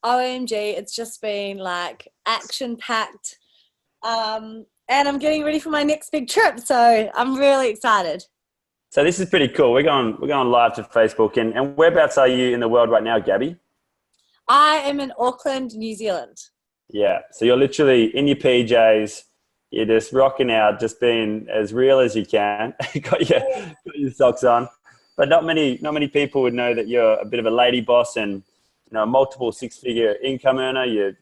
OMG, it's just been like action packed. And I'm getting ready for my next big trip. So I'm really excited. So this is pretty cool. We're going live to Facebook, and whereabouts are you in the world right now, Gabby? I am in Auckland, New Zealand. Yeah. So you're literally in your PJs. You're just rocking out, just being as real as you can. got your socks on. But not many people would know that you're a bit of a lady boss and a multiple six-figure income earner. I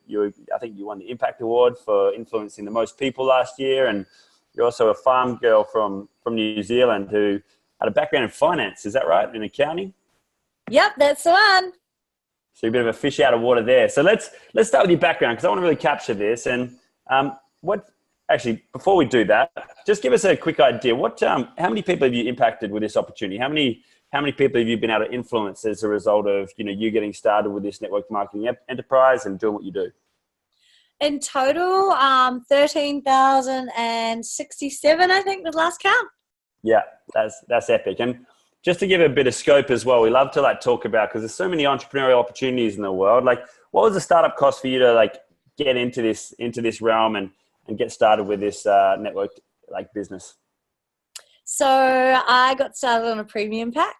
think you won the Impact Award for influencing the most people last year, and you're also a farm girl from New Zealand who had a background in finance. Is that right? In accounting? Yep, that's the one. So you're a bit of a fish out of water there. So let's start with your background because I want to really capture this. And what actually before we do that, just give us a quick idea. How many people have you impacted with this opportunity? How many people have you been able to influence as a result of you getting started with this network marketing enterprise and doing what you do? In total, 13,067, I think, was last count. Yeah, that's epic. And just to give a bit of scope as well, we love to talk about, because there's so many entrepreneurial opportunities in the world. What was the startup cost for you to get into this realm and get started with this network business? So I got started on a premium pack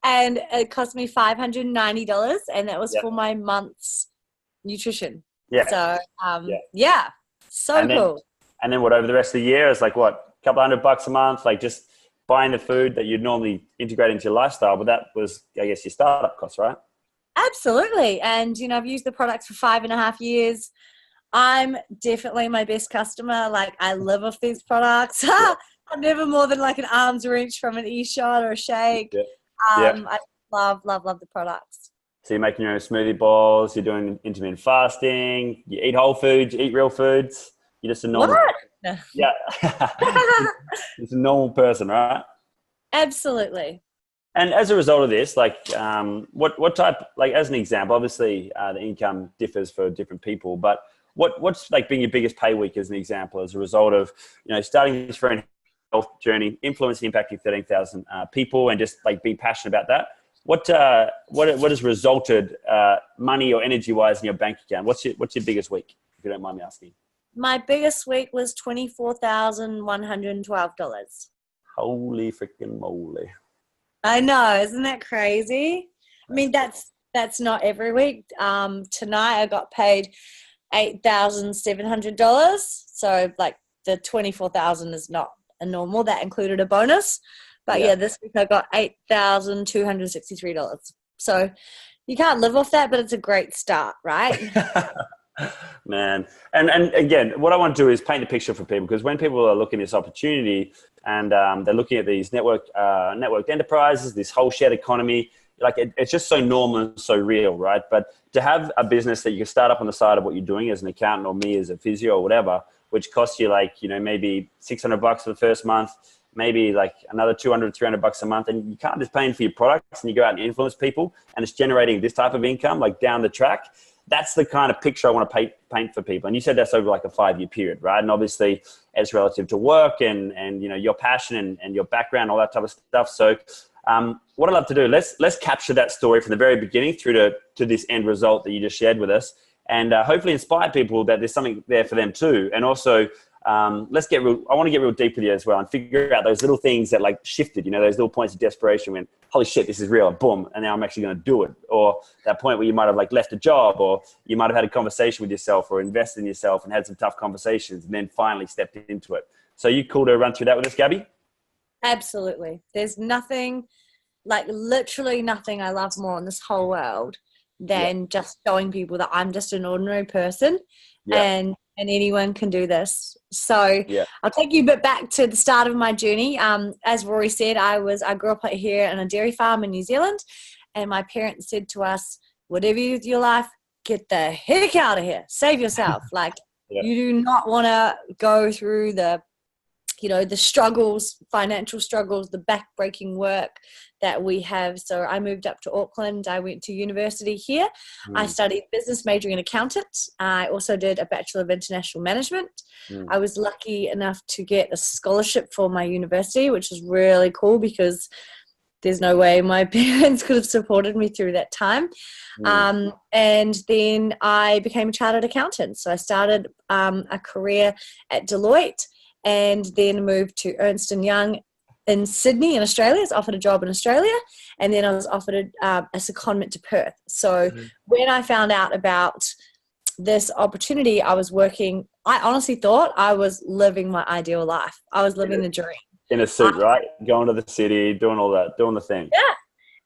and it cost me $590, and that was for my month's nutrition. Yeah. So so cool. And then what, over the rest of the year, it's what, a couple $100 a month, just buying the food that you'd normally integrate into your lifestyle, but that was, I guess, your startup cost, right? Absolutely. And, I've used the products for 5.5 years. I'm definitely my best customer. I live off these products. Yeah. I'm never more than an arm's reach from an e-shot or a shake. Yeah. I love the products. So you're making your own smoothie bowls, you're doing intermittent fasting, you eat whole foods, you eat real foods. You're just a normal person. Yeah. It's a normal person, right? Absolutely. And as a result of this, what type, as an example, obviously the income differs for different people, but what's been your biggest pay week as an example, as a result of, starting this very health journey, influencing, impacting 13,000 people, and just being passionate about that? What has resulted money or energy wise in your bank account? What's your biggest week, if you don't mind me asking? My biggest week was $24,112. Holy freaking moly! I know, isn't that crazy? I mean, that's not every week. Tonight I got paid $8,700. So the 24,000 is not a normal. That included a bonus. But this week I got $8,263. So you can't live off that, but it's a great start, right? Man. And again, what I want to do is paint a picture for people, because when people are looking at this opportunity and they're looking at these networked enterprises, this whole shared economy, it's just so normal and so real, right? But to have a business that you can start up on the side of what you're doing as an accountant, or me as a physio or whatever, which costs you maybe $600 for the first month, maybe another $200, $300 a month, and you can't just paying for your products and you go out and influence people and it's generating this type of income down the track. That's the kind of picture I want to paint for people. And you said that's over a 5-year period, right? And obviously it's relative to work and your passion and your background, all that type of stuff. So what I'd love to do, let's capture that story from the very beginning through to this end result that you just shared with us, and hopefully inspire people that there's something there for them too. And also I want to get real deep with you as well and figure out those little things that shifted, those little points of desperation when, holy shit, this is real, boom, and now I'm actually going to do it. Or that point where you might have left a job, or you might have had a conversation with yourself or invested in yourself and had some tough conversations and then finally stepped into it. So you cool to run through that with us, Gabby? Absolutely. There's nothing, literally nothing I love more in this whole world than just showing people that I'm just an ordinary person and anyone can do this. So I'll take you a bit back to the start of my journey. As Rory said, I grew up here in a dairy farm in New Zealand, and my parents said to us, whatever you do with your life, get the heck out of here. Save yourself. You do not want to go through the struggles, financial struggles, the back-breaking work that we have. So I moved up to Auckland. I went to university here. I studied business, majoring in accountant. I also did a Bachelor of International Management. I was lucky enough to get a scholarship for my university, which is really cool because there's no way my parents could have supported me through that time. And then I became a chartered accountant. So I started a career at Deloitte and then moved to Ernst & Young in Sydney in Australia. I was offered a job in Australia, and then I was offered a secondment to Perth. So when I found out about this opportunity, I honestly thought I was living my ideal life. I was living the dream. In a suit, right? Going to the city, doing all that, doing the thing. Yeah.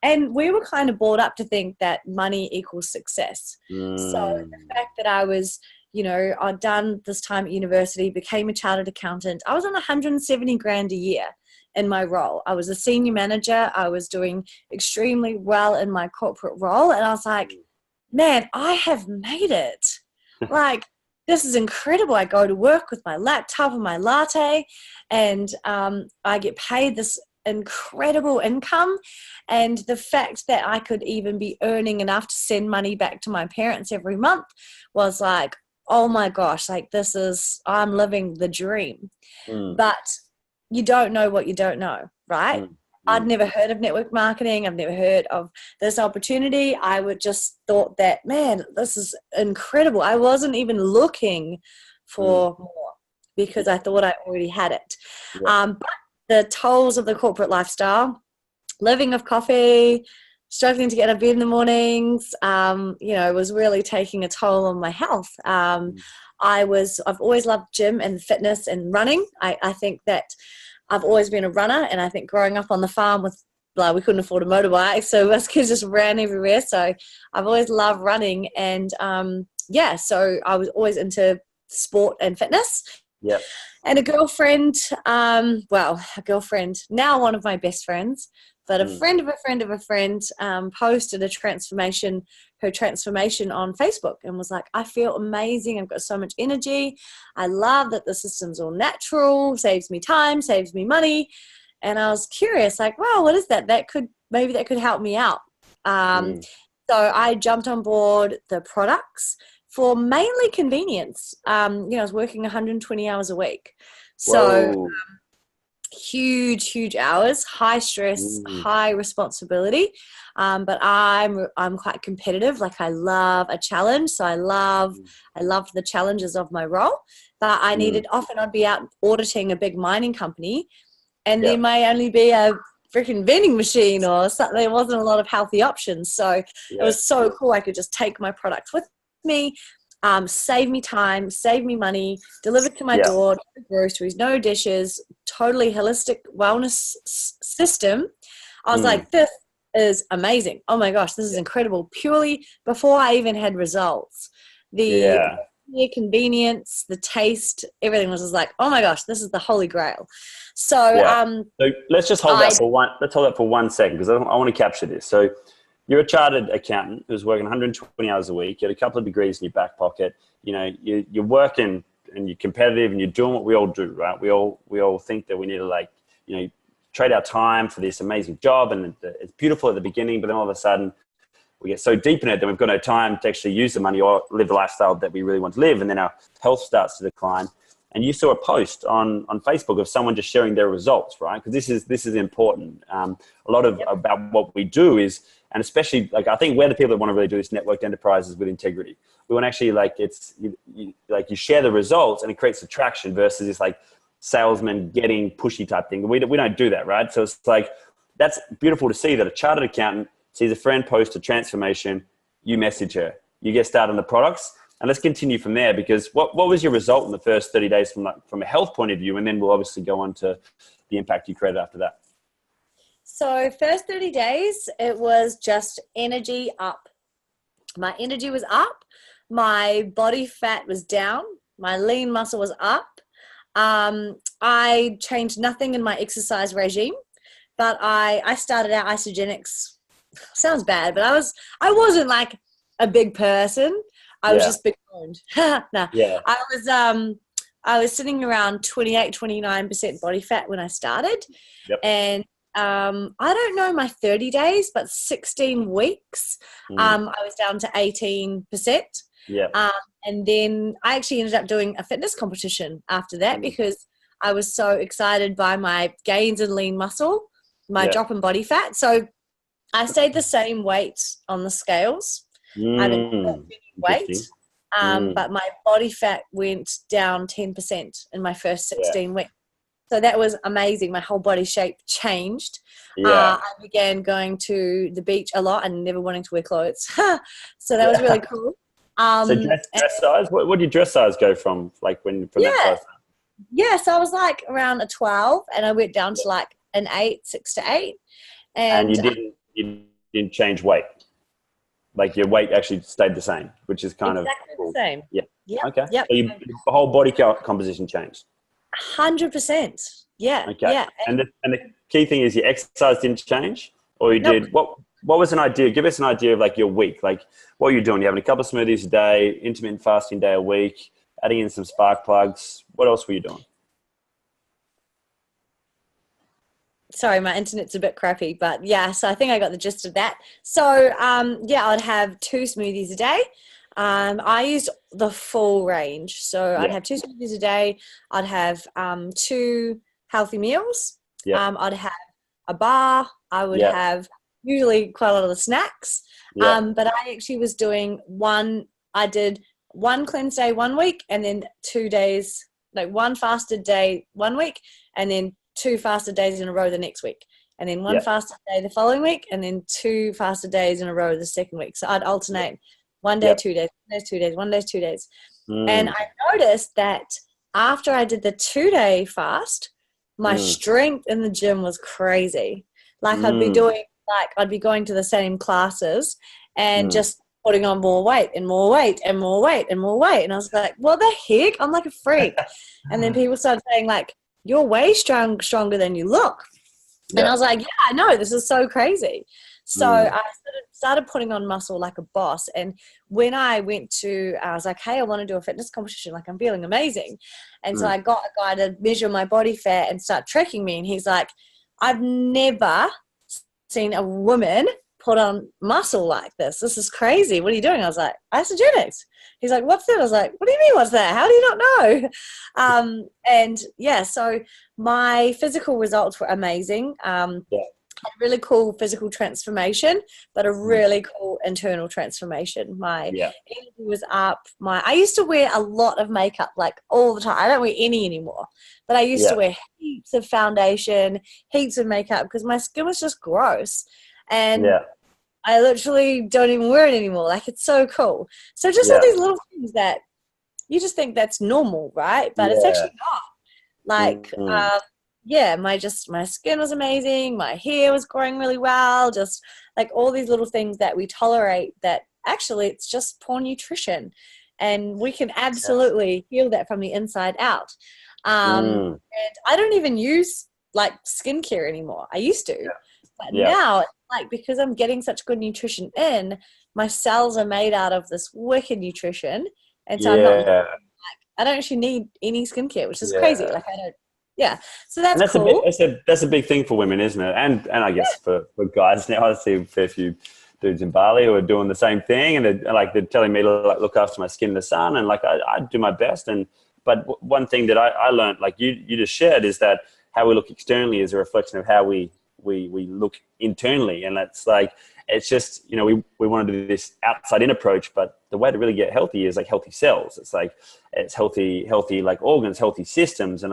And we were kind of brought up to think that money equals success. So the fact that I was, I'd done this time at university, became a chartered accountant. I was on 170 grand a year in my role. I was a senior manager. I was doing extremely well in my corporate role. And I was like, man, I have made it. Like, this is incredible. I go to work with my laptop and my latte, and I get paid this incredible income. And the fact that I could even be earning enough to send money back to my parents every month was like, oh my gosh, like I'm living the dream. But you don't know what you don't know, right? I'd never heard of network marketing. I've never heard of this opportunity. I would just thought that, man, this is incredible. I wasn't even looking for more because I thought I already had it. But the tolls of the corporate lifestyle, living off coffee, struggling to get out of bed in the mornings, was really taking a toll on my health. I've always loved gym and fitness and running. I think that I've always been a runner, and I think growing up on the farm we couldn't afford a motorbike, so us kids just ran everywhere. So I've always loved running, and so I was always into sport and fitness. Yep. And a girlfriend, now one of my best friends, but a friend of a friend of a friend posted her transformation on Facebook and was like, I feel amazing. I've got so much energy. I love that the system's all natural, saves me time, saves me money. And I was curious, like, wow, what is that? Maybe that could help me out. So I jumped on board the products for mainly convenience. I was working 120 hours a week. So huge hours, high stress, high responsibility. But I'm quite competitive. Like, I love a challenge. So I loved the challenges of my role. But I often I'd be out auditing a big mining company, and there may only be a freaking vending machine or something. There wasn't a lot of healthy options. So it was so cool. I could just take my products with me, save me time, save me money, delivered to my door, no groceries, no dishes, totally holistic wellness system. I was like, this is amazing. Oh my gosh, this is incredible. Purely before I even had results. The convenience, the taste, everything was just like, oh my gosh, this is the holy grail. So, so let's just hold that for 1 second, because I want to capture this. So you're a chartered accountant who's working 120 hours a week. You had a couple of degrees in your back pocket. You're working and you're competitive and you're doing what we all do, right? We all think that we need to trade our time for this amazing job, and it's beautiful at the beginning, but then all of a sudden we get so deep in it that we've got no time to actually use the money or live the lifestyle that we really want to live, and then our health starts to decline. And you saw a post on Facebook of someone just sharing their results, right? Because this is important. A lot of about what we do is, and especially I think we're the people that want to really do this networked enterprises with integrity. We want to actually you share the results, and it creates attraction versus this salesman getting pushy type thing. We don't do that, right? So it's that's beautiful to see that a chartered accountant sees a friend post a transformation, you message her, you get started on the products. And let's continue from there, because what was your result in the first 30 days from a health point of view? And then we'll obviously go on to the impact you created after that. So first 30 days, it was just energy up. My energy was up. My body fat was down. My lean muscle was up. I changed nothing in my exercise regime, but I started out isogenics. Sounds bad, but I wasn't like a big person. I was just big boned. I was sitting around 28, 29% body fat when I started. And I don't know my 30 days, but 16 weeks, I was down to 18%. And then I actually ended up doing a fitness competition after that because I was so excited by my gains in lean muscle. my drop in body fat. So I stayed the same weight on the scales. I didn't gain weight, but my body fat went down 10% in my first 16 weeks. So that was amazing. My whole body shape changed. I began going to the beach a lot and never wanting to wear clothes. So that was really cool. So dress size? What did your dress size go from? Like from that size? Yeah, so I was like around a 12 and I went down to like an 8, 6 to 8. And you didn't change weight? Like your weight actually stayed the same, which is kind exactly of cool. the same. Yeah. Yep. Okay. Yep. So the whole body composition changed. 100%. Yeah. Okay. Yeah. And the key thing is your exercise didn't change, or you did what was an idea? Give us an idea of like your week. Like what you're doing. You're having a couple of smoothies a day, intermittent fasting day a week, adding in some spark plugs. What else were you doing? Sorry, my internet's a bit crappy, but yeah, so I think I got the gist of that. So I'd have 2 smoothies a day. I used the full range. So I'd have 2 smoothies a day. I'd have 2 healthy meals. I'd have a bar. I would have usually quite a lot of the snacks. But I actually was doing I did 1 cleanse day 1 week and then 2 days, like 1 fasted day 1 week and then 2 fasted days in a row the next week. And then 1 fasted day the following week and then 2 fasted days in a row the second week. So I'd alternate 1 day, 2 days, 1 day, 2 days, 1 day, 2 days. And I noticed that after I did the 2-day fast, my strength in the gym was crazy. Like I'd be going to the same classes and just putting on more weight and more weight and more weight and more weight. And I was like, what the heck? I'm like a freak. And then people started saying like, you're way stronger than you look. And I was like, yeah, I know. This is so crazy. So I started putting on muscle like a boss. And when I was like, hey, I want to do a fitness competition. Like I'm feeling amazing. And so I got a guy to measure my body fat and start tracking me. And he's like, I've never seen a woman put on muscle like this. This is crazy. What are you doing? I was like, isogenics. He's like, what's that? I was like, what do you mean what's that? How do you not know? So my physical results were amazing. A really cool physical transformation, but a really cool internal transformation. My energy was up. I used to wear a lot of makeup like all the time. I don't wear any anymore, but I used to wear heaps of foundation, heaps of makeup because my skin was just gross. And I literally don't even wear it anymore. Like it's so cool. So just all these little things that you just think that's normal, right? But it's actually not. Like, my skin was amazing. My hair was growing really well. Just like all these little things that we tolerate that actually it's just poor nutrition. And we can absolutely heal that from the inside out. And I don't even use like skincare anymore. I used to. But now, like, because I'm getting such good nutrition in, my cells are made out of this wicked nutrition. And so I don't actually need any skincare, which is crazy. Like I don't. Yeah, so that's cool. That's a big thing for women, isn't it? And I guess for guys now, I see a fair few dudes in Bali who are doing the same thing, and they're telling me to like look after my skin in the sun, and like I do my best. But one thing that I learned, like you just shared, is that how we look externally is a reflection of how we look internally, and that's like it's just we want to do this outside in approach, but the way to really get healthy is like healthy cells. It's healthy like organs, healthy systems, and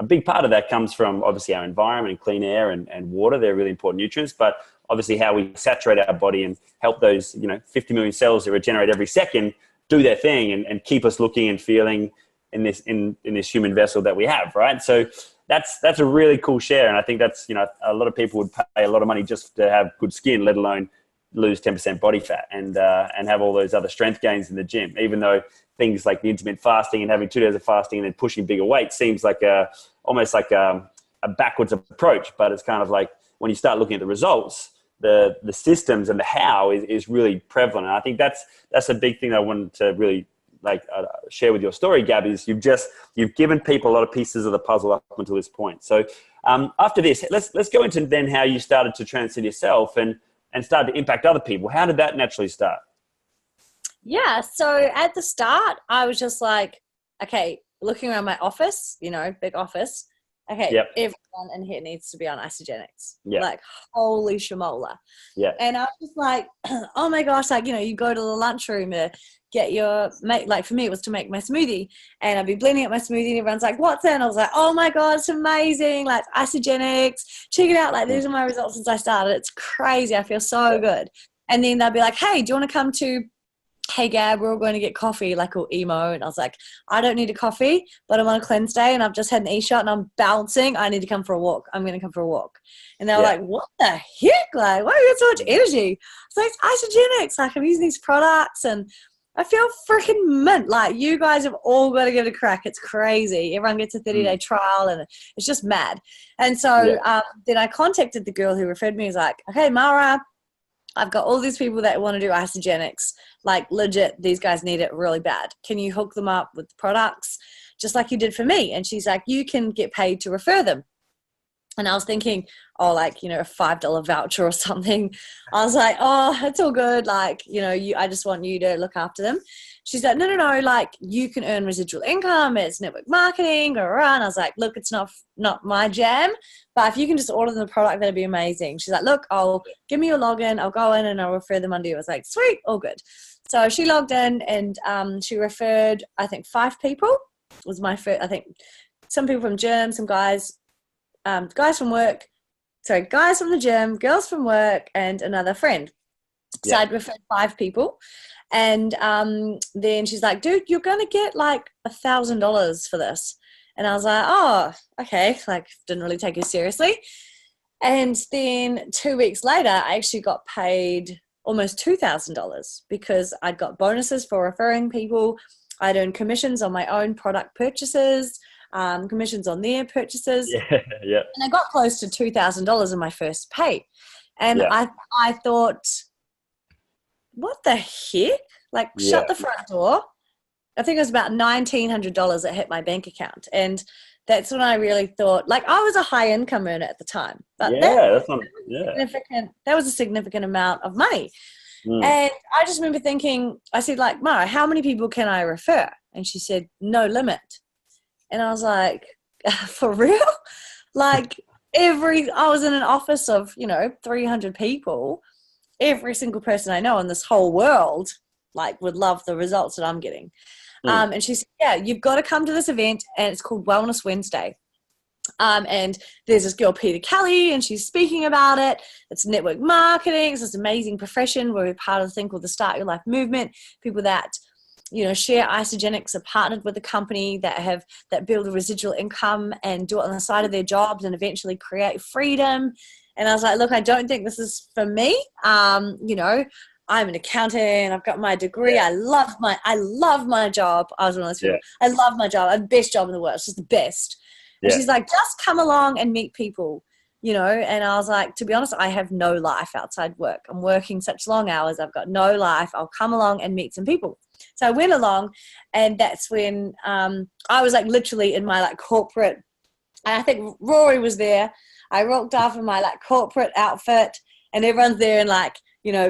a big part of that comes from obviously our environment and clean air and water. They're really important nutrients, but obviously how we saturate our body and help those 50 million cells that regenerate every second do their thing and keep us looking and feeling in this human vessel that we have, right? So that's a really cool share, and I think that's a lot of people would pay a lot of money just to have good skin, let alone lose 10% body fat and have all those other strength gains in the gym. Even though things like the intermittent fasting and having 2 days of fasting and then pushing bigger weight seems like almost like a backwards approach, but it's kind of like when you start looking at the results, the systems and the how is really prevalent. And I think that's a big thing I wanted to really share with your story, Gabby, is you've given people a lot of pieces of the puzzle up until this point. So after this, let's go into then how you started to transcend yourself and started to impact other people. How did that naturally start? Yeah, so at the start, I was just like, okay, looking around my office, big office, okay, Yep. everyone in here needs to be on Isogenics. Yep. Like, holy shamola. Yeah. And I was just like, oh my gosh, like, you know, you go to the lunchroom to get your, like for me, it was to make my smoothie. And I'd be blending up my smoothie and everyone's like, what's that? And I was like, oh my God, it's amazing. Like, Isogenics, check it out. Like, these are my results since I started. It's crazy. I feel so good. And then they'll be like, hey, do you want to come to, hey Gab, we're all going to get coffee, like all emo. And I was like, I don't need a coffee, but I'm on a cleanse day and I've just had an e-shot and I'm bouncing. I need to come for a walk. I'm going to come for a walk. And they were like, what the heck? Like, why do you have so much energy? I was like, it's Isogenics. Like, I'm using these products and I feel freaking mint. Like, you guys have all got to give it a crack. It's crazy. Everyone gets a 30-day trial and it's just mad. And so then I contacted the girl who referred me. He's like, okay, Mara, I've got all these people that want to do Isogenics. Like, legit, these guys need it really bad. Can you hook them up with products just like you did for me? And she's like, you can get paid to refer them. And I was thinking, oh, like, you know, a $5 voucher or something. I was like, oh, it's all good. Like, you know, I just want you to look after them. She's like, no, like, you can earn residual income. It's network marketing. And I was like, look, it's not my jam, but if you can just order them the product, that'd be amazing. She's like, look, give me your login. I'll go in and I'll refer them under you. I was like, sweet, all good. So she logged in and she referred, I think, 5 people. It was my first, I think, some people from gym, some guys from work, guys from the gym, girls from work, and another friend. So I'd referred 5 people. And then she's like, dude, you're going to get like $1,000 for this. And I was like, oh, okay. Like, didn't really take it seriously. And then 2 weeks later, I actually got paid almost $2,000 because I'd got bonuses for referring people. I'd earned commissions on my own product purchases, commissions on their purchases. Yeah. And I got close to $2,000 in my first pay. And I thought, what the heck? Like, shut the front door. I think it was about $1,900 that hit my bank account. And that's when I really thought, like, I was a high income earner at the time. But that was a significant amount of money. And I just remember thinking, I said, like, Mara, how many people can I refer? And she said, no limit. And I was like, for real? Like, I was in an office of, 300 people. Every single person I know in this whole world, like, would love the results that I'm getting. And she said, yeah, you've got to come to this event, and it's called Wellness Wednesday. And there's this girl, Peter Kelly, and she's speaking about it. It's network marketing. It's this amazing profession where we're part of the thing called the Start Your Life movement. People that, share Isogenics are partnered with a company that build a residual income and do it on the side of their jobs and eventually create freedom. And I was like, look, I don't think this is for me. I'm an accountant. I've got my degree. I love my job. I was one of those people. I love my job. I have the best job in the world. It's just the best. And she's like, just come along and meet people, and I was like, to be honest, I have no life outside work. I'm working such long hours. I've got no life. I'll come along and meet some people. So I went along, and that's when I was like literally in my like corporate, and I think Rory was there. I rocked off in my like corporate outfit, and everyone's there in like,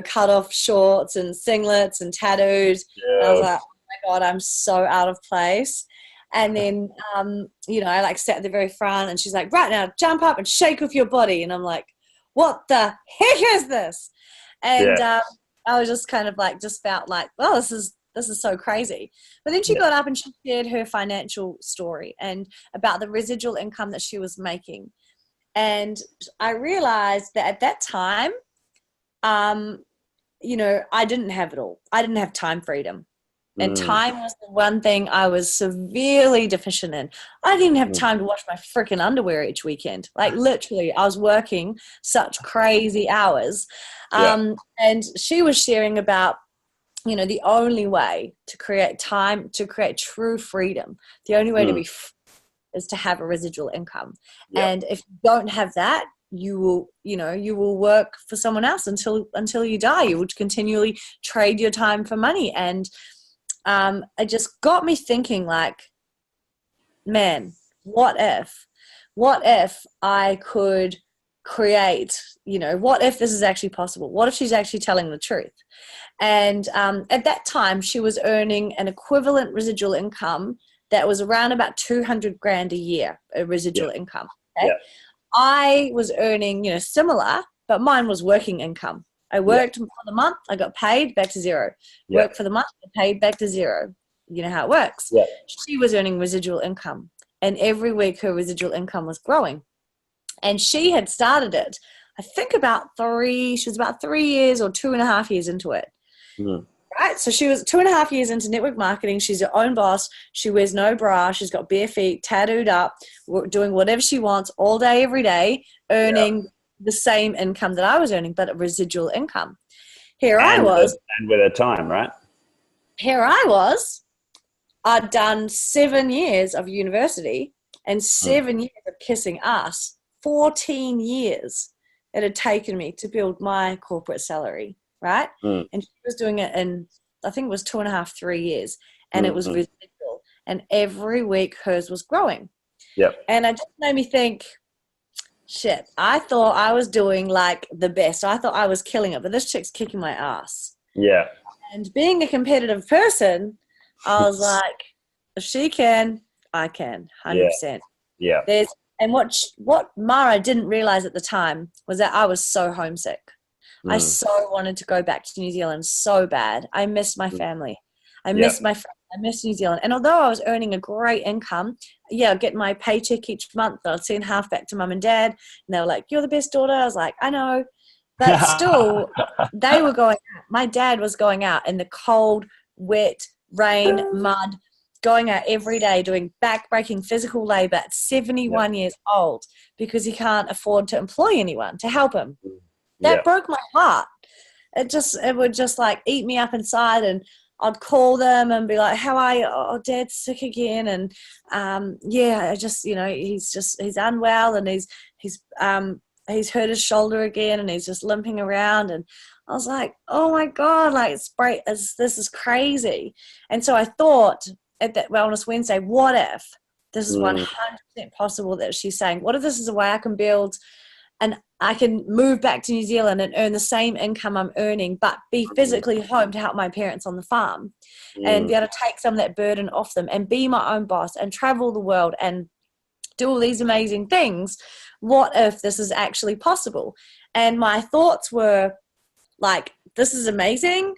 cut off shorts and singlets and tattoos. And I was like, oh my God, I'm so out of place. And then, I like sat at the very front, and she's like, right now, jump up and shake with your body. And I'm like, what the heck is this? And I was just kind of like, just felt like, well, this is so crazy. But then she got up and she shared her financial story and about the residual income that she was making. And I realized that at that time, I didn't have it all. I didn't have time freedom. And time was the one thing I was severely deficient in. I didn't even have time to wash my freaking underwear each weekend. Like, literally, I was working such crazy hours. And she was sharing about, the only way to create time, to create true freedom, the only way to be is to have a residual income. And if you don't have that, you will work for someone else until you die. You would continually trade your time for money. And it just got me thinking, like, man, what if I could create, what if this is actually possible? What if she's actually telling the truth? And at that time, she was earning an equivalent residual income that was around about 200 grand a year, a residual income. Okay. Yeah. I was earning, similar, but mine was working income. I worked for the month, I got paid, back to zero. Worked for the month, paid, back to zero. You know how it works. Yeah. She was earning residual income, and every week her residual income was growing. And she had started it, I think she was about 3 years or 2.5 years into it. Mm. Right? So she was 2.5 years into network marketing. She's her own boss. She wears no bra. She's got bare feet, tattooed up, doing whatever she wants all day, every day, earning the same income that I was earning, but a residual income. I was. And with her time, right? Here I was. I'd done 7 years of university and 7 years of kissing ass. 14 years it had taken me to build my corporate salary, right? And she was doing it in, I think it was 2.5, 3 years, and it was residual. And every week hers was growing. Yep. And it just made me think, shit, I thought I was doing like the best. I thought I was killing it, but this chick's kicking my ass. Yeah. And being a competitive person, I was like, if she can, I can, 100%. Yeah. And what Mara didn't realize at the time was that I was so homesick. I so wanted to go back to New Zealand so bad. I missed my family. I missed my friends. I missed New Zealand. And although I was earning a great income, get my paycheck each month, I'd send half back to mum and dad. And they were like, you're the best daughter. I was like, I know. But still, they were going out. My dad was going out in the cold, wet, rain, mud, going out every day doing back-breaking physical labor at 71 years old because he can't afford to employ anyone to help him. That broke my heart. It would just like eat me up inside, and I'd call them and be like, how are you? Oh, Dad's sick again. And I just, he's unwell, and he's hurt his shoulder again, and he's just limping around. And I was like, oh my God, like this is crazy. And so I thought at that Wellness Wednesday, what if this is 100% possible that she's saying, what if this is a way I can build and I can move back to New Zealand and earn the same income I'm earning, but be physically home to help my parents on the farm and be able to take some of that burden off them and be my own boss and travel the world and do all these amazing things. What if this is actually possible? And my thoughts were like, this is amazing,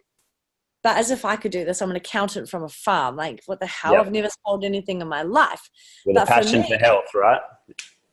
but as if I could do this, I'm an accountant from a farm. Like, what the hell? I've never sold anything in my life. With a passion for health, right?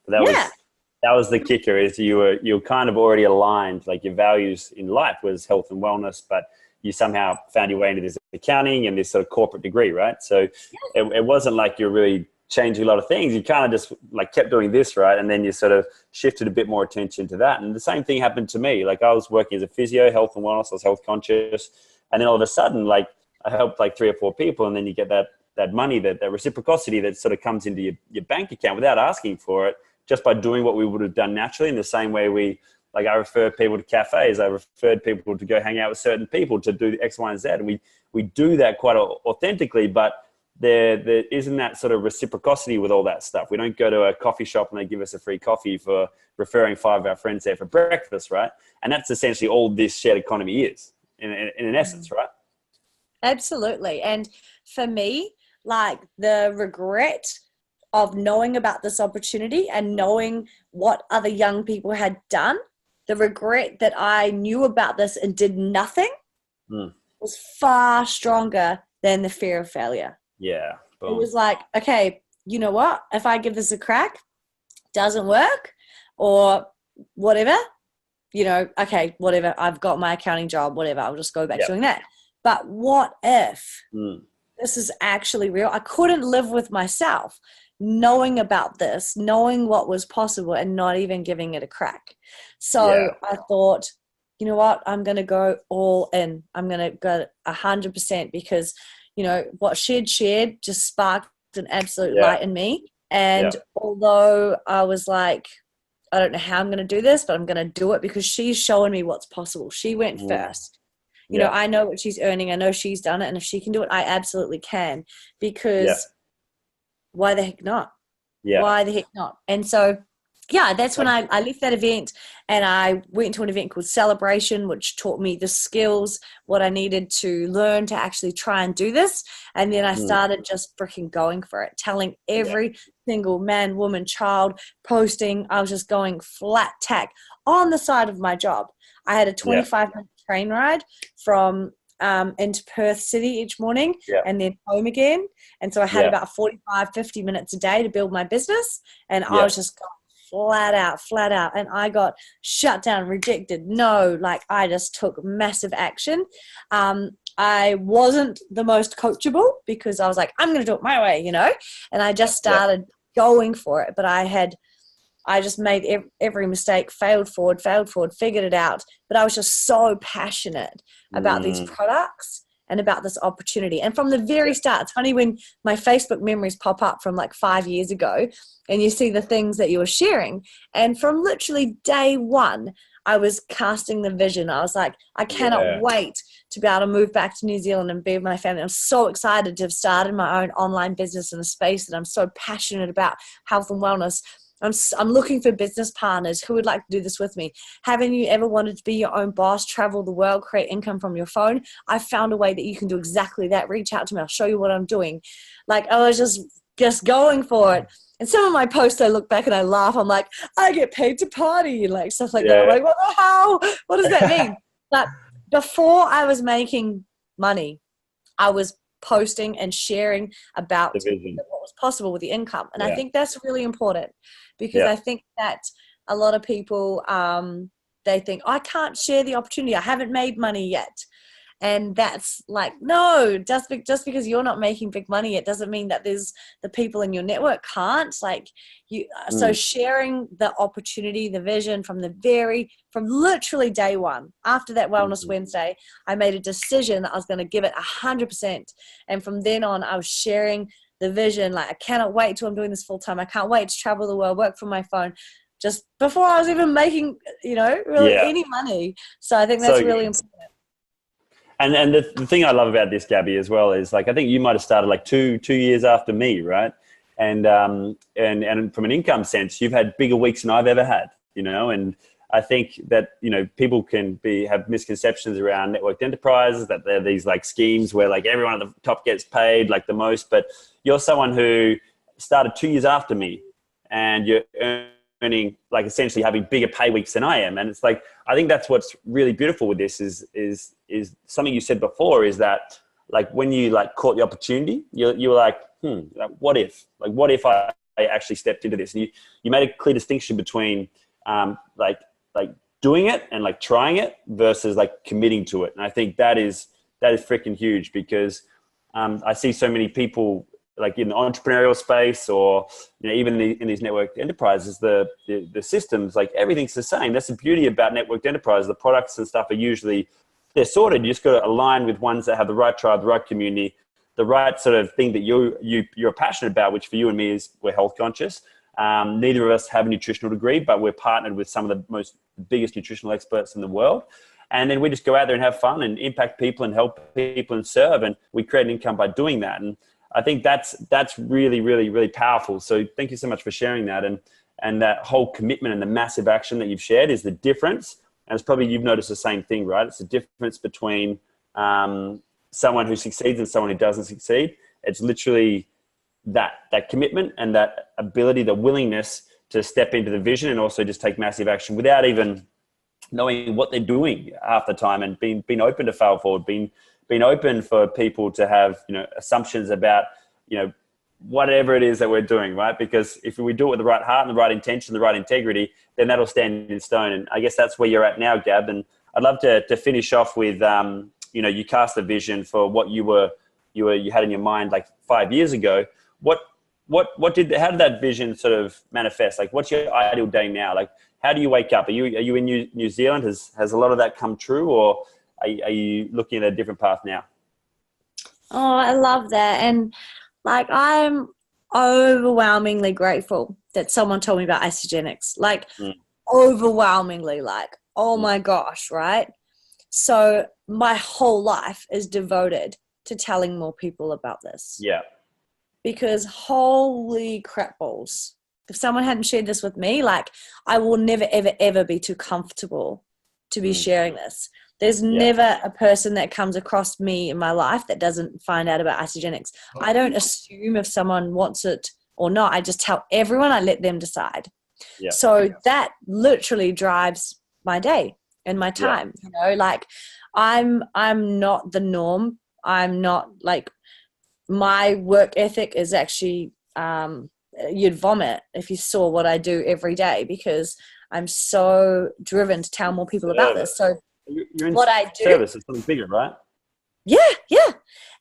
That was the kicker, is you were kind of already aligned, like your values in life was health and wellness, but you somehow found your way into this accounting and this sort of corporate degree, right? So it wasn't like you're really changing a lot of things. You kind of just like kept doing this, right? And then you sort of shifted a bit more attention to that. And the same thing happened to me. Like I was working as a physio, health and wellness, I was health conscious. And then all of a sudden, like I helped like 3 or 4 people, and then you get that money, that reciprocity that sort of comes into your bank account without asking for it, just by doing what we would have done naturally. In the same way I refer people to cafes, I referred people to go hang out with certain people to do X, Y, and Z. And we do that quite authentically, but there isn't that sort of reciprocity with all that stuff. We don't go to a coffee shop and they give us a free coffee for referring 5 of our friends there for breakfast, right? And that's essentially all this shared economy is in an essence, right? Absolutely. And for me, like the regret of knowing about this opportunity and knowing what other young people had done, the regret that I knew about this and did nothing was far stronger than the fear of failure. Yeah. Boom. It was like, okay, you know what? If I give this a crack, doesn't work or whatever, okay, whatever. I've got my accounting job, whatever. I'll just go back doing that. But what if this is actually real? I couldn't live with myself knowing about this, knowing what was possible and not even giving it a crack. So I thought, you know what? I'm going to go all in. I'm going to go 100% because, what she'd shared just sparked an absolute light in me. And although I was like, I don't know how I'm going to do this, but I'm going to do it because she's showing me what's possible. She went first. You know, I know what she's earning. I know she's done it. And if she can do it, I absolutely can, because why the heck not? Yeah. Why the heck not? And so yeah, that's when I left that event and I went to an event called Celebration, which taught me the skills, what I needed to learn to actually try and do this. And then I started just freaking going for it, telling every single man, woman, child, posting. I was just going flat tack on the side of my job. I had a 25-minute train ride from into Perth City each morning and then home again. And so I had about 45, 50 minutes a day to build my business. And I was just going flat out. And I got shut down, rejected. No, like I just took massive action. I wasn't the most coachable because I was like, I'm going to do it my way, you know, and I just started going for it. But I just made every mistake, failed forward, figured it out. But I was just so passionate about these products and about this opportunity. And from the very start, it's funny when my Facebook memories pop up from like 5 years ago and you see the things that you were sharing. And from literally day one, I was casting the vision. I was like, I cannot wait to be able to move back to New Zealand and be with my family. I'm so excited to have started my own online business in a space that I'm so passionate about, health and wellness. I'm looking for business partners who would like to do this with me. Haven't you ever wanted to be your own boss, travel the world, create income from your phone? I found a way that you can do exactly that. Reach out to me. I'll show you what I'm doing. Like I was just going for it. And some of my posts, I look back and I laugh. I'm like, I get paid to party and like stuff like that. I'm like, what the hell? What does that mean? But before I was making money, I was posting and sharing about what was possible with the income. And I think that's really important because I think that a lot of people, they think, I can't share the opportunity. I haven't made money yet. And that's like, no, just because you're not making big money, it doesn't mean that there's the people in your network can't. Like you, so sharing the opportunity, the vision from literally day one. After that Wellness Wednesday, I made a decision that I was going to give it 100%. And from then on, I was sharing the vision. Like I cannot wait till I'm doing this full time. I can't wait to travel the world, work from my phone. Just before I was even making, really any money. So I think that's really important. And the thing I love about this, Gabby, as well is like I think you might have started like two years after me, right? And from an income sense, you've had bigger weeks than I've ever had, And I think that people can have misconceptions around networked enterprises, that they're these like schemes where like everyone at the top gets paid like the most. But you're someone who started 2 years after me, and you're earning like essentially having bigger pay weeks than I am. And it's like I think that's what's really beautiful with this is something you said before, is that like when you like caught the opportunity, you were like, what if I actually stepped into this? And you made a clear distinction between like doing it and like trying it versus like committing to it. And I think that is freaking huge because I see so many people like in the entrepreneurial space or even in these networked enterprises, the systems, like everything's the same. That's the beauty about networked enterprises. The products and stuff are usually, they're sorted. You just got to align with ones that have the right tribe, the right community, the right sort of thing that you're passionate about, which for you and me is we're health conscious. Neither of us have a nutritional degree, but we're partnered with some of the biggest nutritional experts in the world. And then we just go out there and have fun and impact people and help people and serve. And we create an income by doing that. And I think that's really, really, really powerful. So thank you so much for sharing that. And that whole commitment and the massive action that you've shared is the difference. And it's probably, you've noticed the same thing, right? It's the difference between someone who succeeds and someone who doesn't succeed. It's literally that commitment and that ability, the willingness to step into the vision and also just take massive action without even knowing what they're doing half the time, and being open to fail forward, being open for people to have, assumptions about, whatever it is that we're doing, right? Because if we do it with the right heart and the right intention, the right integrity, then that'll stand in stone. And I guess that's where you're at now, Gab. And I'd love to finish off with, you cast a vision for what you had in your mind like 5 years ago. How did that vision sort of manifest? Like, what's your ideal day now? Like, how do you wake up? Are you in New Zealand? Has a lot of that come true, or are you looking at a different path now? Oh, I love that. And like, I'm overwhelmingly grateful that someone told me about Isagenix. Like, overwhelmingly, like, oh my gosh, right? So my whole life is devoted to telling more people about this. Yeah. Because holy crap balls, if someone hadn't shared this with me, like I will never, ever, ever be too comfortable to be sharing this. There's never a person that comes across me in my life that doesn't find out about Isagenix. I don't assume if someone wants it or not. I just tell everyone, I let them decide. Yeah. So that literally drives my day and my time. You know, like I'm not the norm. I'm not like, my work ethic is actually, you'd vomit if you saw what I do every day, because I'm so driven to tell more people about this. So you're in what I do, service is something bigger, right? Yeah.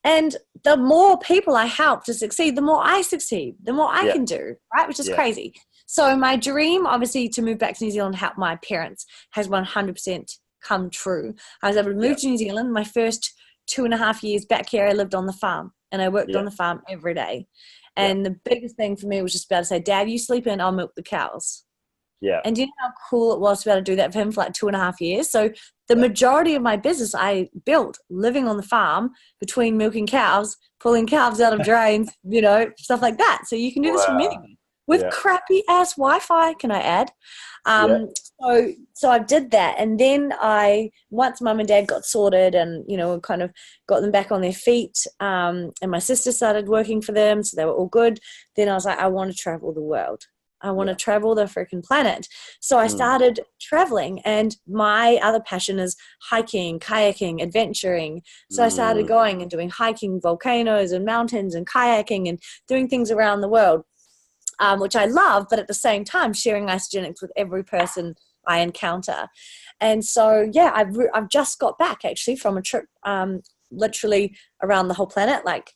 And the more people I help to succeed, the more I succeed, the more I can do, right? Which is crazy. So my dream, obviously, to move back to New Zealand and help my parents has 100% come true. I was able to move to New Zealand. My first 2.5 years back here, I lived on the farm, and I worked on the farm every day. And the biggest thing for me was just about to say, Dad, you sleep in, I'll milk the cows. Yeah. And do you know how cool it was to be able to do that for him for like 2.5 years? So the majority of my business I built living on the farm, between milking cows, pulling calves out of drains, you know, stuff like that. So you can do this from anywhere with crappy ass Wi-Fi, can I add? So I did that. And then once Mum and Dad got sorted and, you know, kind of got them back on their feet, and my sister started working for them, so they were all good. Then I was like, I want to travel the world. I want to travel the freaking planet. So I started traveling, and my other passion is hiking, kayaking, adventuring. So I started going and doing hiking, volcanoes and mountains and kayaking and doing things around the world, which I love, but at the same time sharing Isagenix with every person I encounter. And so, I've just got back actually from a trip, literally around the whole planet, like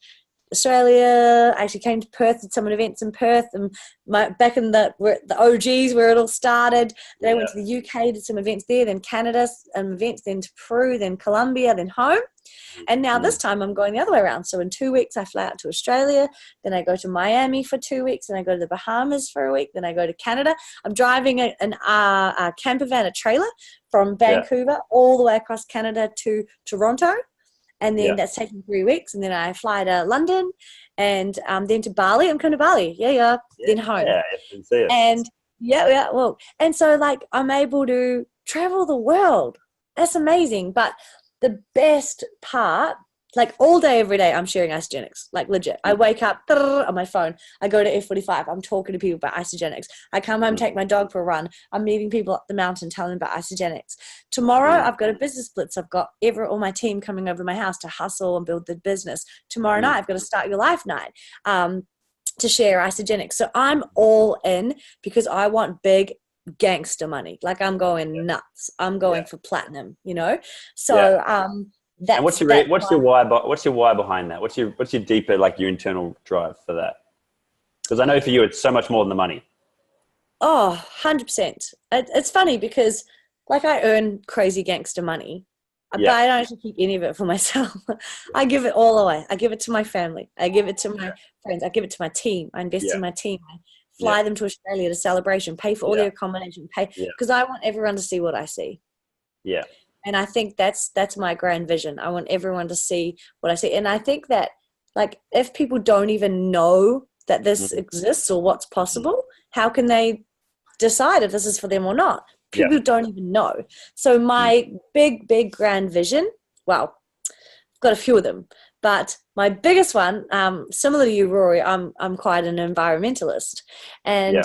Australia. I actually came to Perth, did some events in Perth, and back in the OGs where it all started. Then I went to the UK, did some events there, then Canada, events, then to Peru, then Colombia, then home. And now this time I'm going the other way around. So in 2 weeks I fly out to Australia, then I go to Miami for 2 weeks, then I go to the Bahamas for a week, then I go to Canada. I'm driving a camper van, a trailer from Vancouver all the way across Canada to Toronto. And then that's taking 3 weeks. And then I fly to London, and then to Bali. I'm coming to Bali. Then home. Yeah, I can see it. And well, and so like I'm able to travel the world. That's amazing. But the best part, like all day, every day, I'm sharing Isagenix, like legit. I wake up on my phone. I go to F45. I'm talking to people about Isagenix. I come home, take my dog for a run. I'm meeting people up the mountain, telling them about Isagenix. Tomorrow, I've got a business blitz. I've got all my team coming over to my house to hustle and build the business. Tomorrow night, I've got a Start Your Life night to share Isagenix. So I'm all in because I want big gangster money. Like I'm going nuts. I'm going for platinum, you know? So, and what's your why? What's your why behind that? What's your deeper, like your internal drive for that? Because I know for you, it's so much more than the money. Oh, 100%. It's funny because like I earn crazy gangster money, but I don't actually keep any of it for myself. I give it all away. I give it to my family. I give it to my friends. I give it to my team. I invest in my team. I fly them to Australia to celebration, pay for all their accommodation, because I want everyone to see what I see. Yeah. And I think that's my grand vision. I want everyone to see what I see. And I think that like if people don't even know that this exists or what's possible, how can they decide if this is for them or not? People don't even know. So my big grand vision, well, I've got a few of them, but my biggest one, similar to you, Rory, I'm quite an environmentalist, and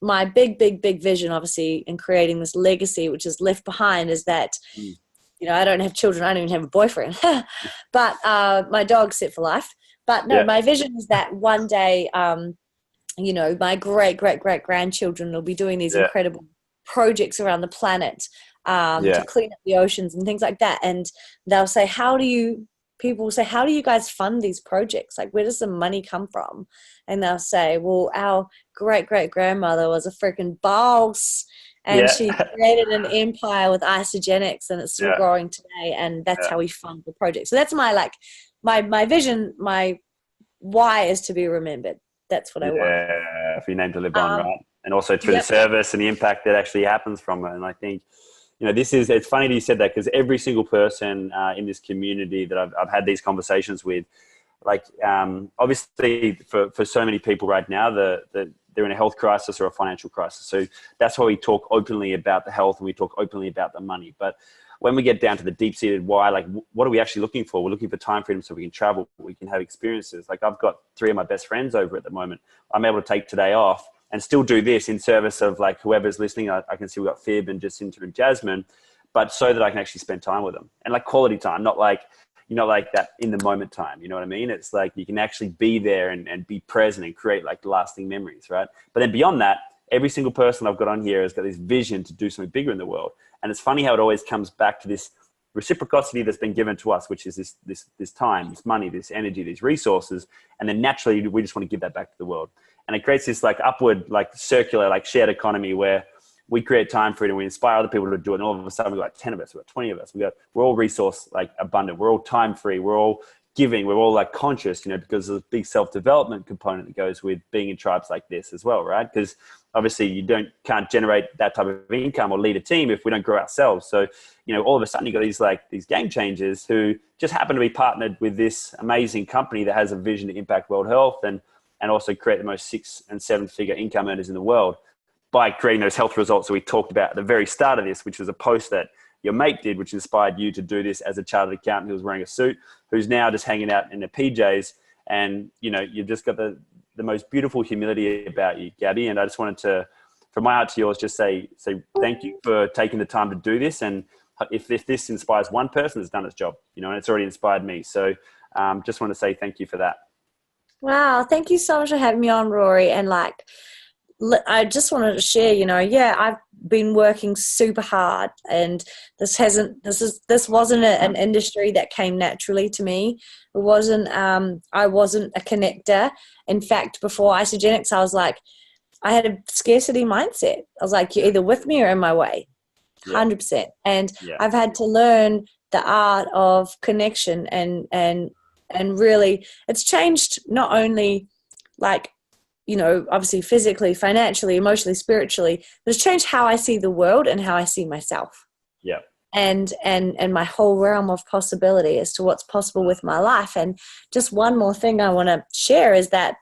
my big vision, obviously, in creating this legacy, which is left behind, is that you know I don't have children, I don't even have a boyfriend, but my dog's set for life. But no, my vision is that one day, you know, my great grandchildren will be doing these incredible projects around the planet to clean up the oceans and things like that, and they'll say, people will say, how do you guys fund these projects? Like, where does the money come from? And they'll say, well, our great grandmother was a freaking boss, and she created an empire with Isagenix, and it's still growing today, and that's how we fund the project. So that's my vision. My why is to be remembered. That's what I want. Yeah, for your name to live on, right? And also through the service and the impact that actually happens from it. And I think, you know, it's funny that you said that, because every single person in this community that I've had these conversations with, like, obviously for so many people right now, the they're in a health crisis or a financial crisis. So that's why we talk openly about the health and we talk openly about the money. But when we get down to the deep-seated why, like what are we actually looking for? We're looking for time freedom so we can travel, we can have experiences. Like I've got 3 of my best friends over at the moment. I'm able to take today off and still do this in service of like whoever's listening. I can see we've got Fib and Jacinta and Jasmine, but so that I can actually spend time with them and like quality time, not like, you know, like that in the moment time, you know what I mean? It's like you can actually be there and be present and create like lasting memories, right? But then beyond that, every single person I've got on here has got this vision to do something bigger in the world. And it's funny how it always comes back to this reciprocity that's been given to us, which is this time, this money, this energy, these resources. And then naturally we just want to give that back to the world. And it creates this like upward, like circular, like shared economy where we create time freedom, we inspire other people to do it, and all of a sudden we've got 10 of us, we've got 20 of us, we're all resource like abundant, we're all time free, we're all giving, we're all like conscious, you know, because there's a big self-development component that goes with being in tribes like this as well, right? Because obviously you can't generate that type of income or lead a team if we don't grow ourselves. So, you know, all of a sudden you got these game changers who just happen to be partnered with this amazing company that has a vision to impact world health and also create the most 6- and 7-figure income earners in the world by creating those health results that we talked about at the very start of this, which was a post that your mate did, which inspired you to do this as a chartered accountant who was wearing a suit, who's now just hanging out in the PJs. And, you know, you've just got the most beautiful humility about you, Gabby. And I just wanted to, from my heart to yours, just say thank you for taking the time to do this. And if this inspires one person, it's done its job, you know, and it's already inspired me. So just want to say thank you for that. Wow. Thank you so much for having me on, Rory. And like, I just wanted to share, you know, I've been working super hard, and this wasn't an industry that came naturally to me. It wasn't, I wasn't a connector. In fact, before Isogenics, I was like, I had a scarcity mindset. I was like, you're either with me or in my way, 100%. And I've had to learn the art of connection and really it's changed not only like, you know, obviously physically, financially, emotionally, spiritually, but it's changed how I see the world and how I see myself. Yeah. And my whole realm of possibility as to what's possible with my life. And just one more thing I want to share is that,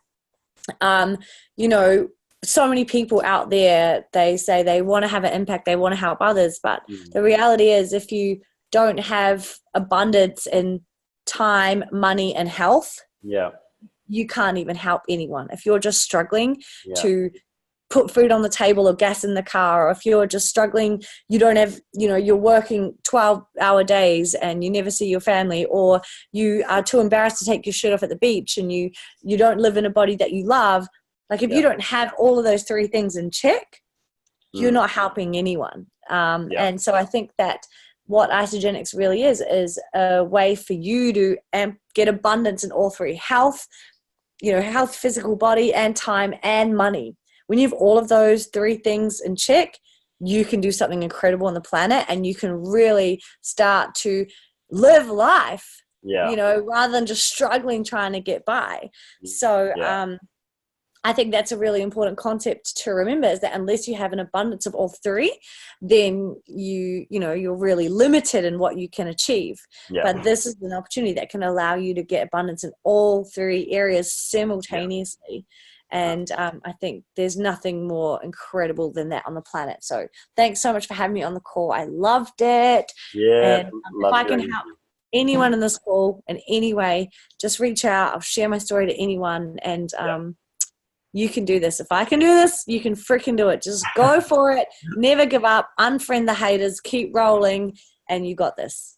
you know, so many people out there, they say they want to have an impact, they want to help others. But the reality is if you don't have abundance in time, money, and health, you can't even help anyone. If you're just struggling to put food on the table or gas in the car, or if you're just struggling, you don't have, you know, you're working 12-hour days and you never see your family, or you are too embarrassed to take your shirt off at the beach and you don't live in a body that you love. Like if you don't have all of those 3 things in check, you're not helping anyone. And so I think that what Isogenics really is a way for you to get abundance in all 3: health, you know, health, physical body, and time and money. When you have all of those 3 things in check, you can do something incredible on the planet, and you can really start to live life, you know, rather than just struggling trying to get by. So I think that's a really important concept to remember, is that unless you have an abundance of all 3, then you're really limited in what you can achieve. But this is an opportunity that can allow you to get abundance in all 3 areas simultaneously. And I think there's nothing more incredible than that on the planet. So thanks so much for having me on the call. I loved it. And if I can help anyone in this call in any way, just reach out. I'll share my story to anyone. And you can do this. If I can do this, you can freaking do it. Just go for it. Never give up. Unfriend the haters. Keep rolling. And you got this.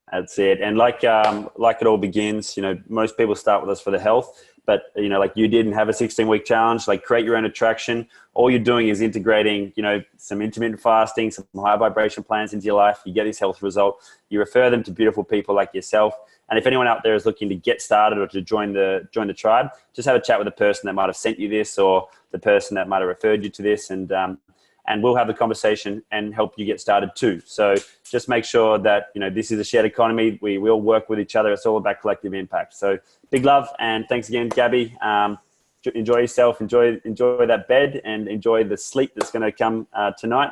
That's it. And like it all begins, you know, most people start with us for the health, but, you know, like you did and have a 16-week challenge, like create your own attraction. All you're doing is integrating, you know, some intermittent fasting, some high vibration plans into your life. You get this health result. You refer them to beautiful people like yourself. And if anyone out there is looking to get started or to join the tribe, just have a chat with the person that might have sent you this or the person that might have referred you to this, and we'll have the conversation and help you get started too. So just make sure that, you know, this is a shared economy. We will work with each other. It's all about collective impact. So big love, and thanks again, Gabby. Enjoy yourself. Enjoy that bed, and enjoy the sleep that's going to come tonight.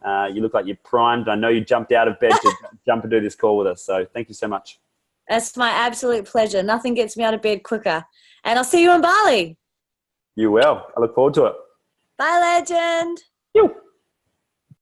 You look like you're primed. I know you jumped out of bed to jump and do this call with us. So thank you so much. That's my absolute pleasure. Nothing gets me out of bed quicker. And I'll see you in Bali. You will. I look forward to it. Bye, legend. You.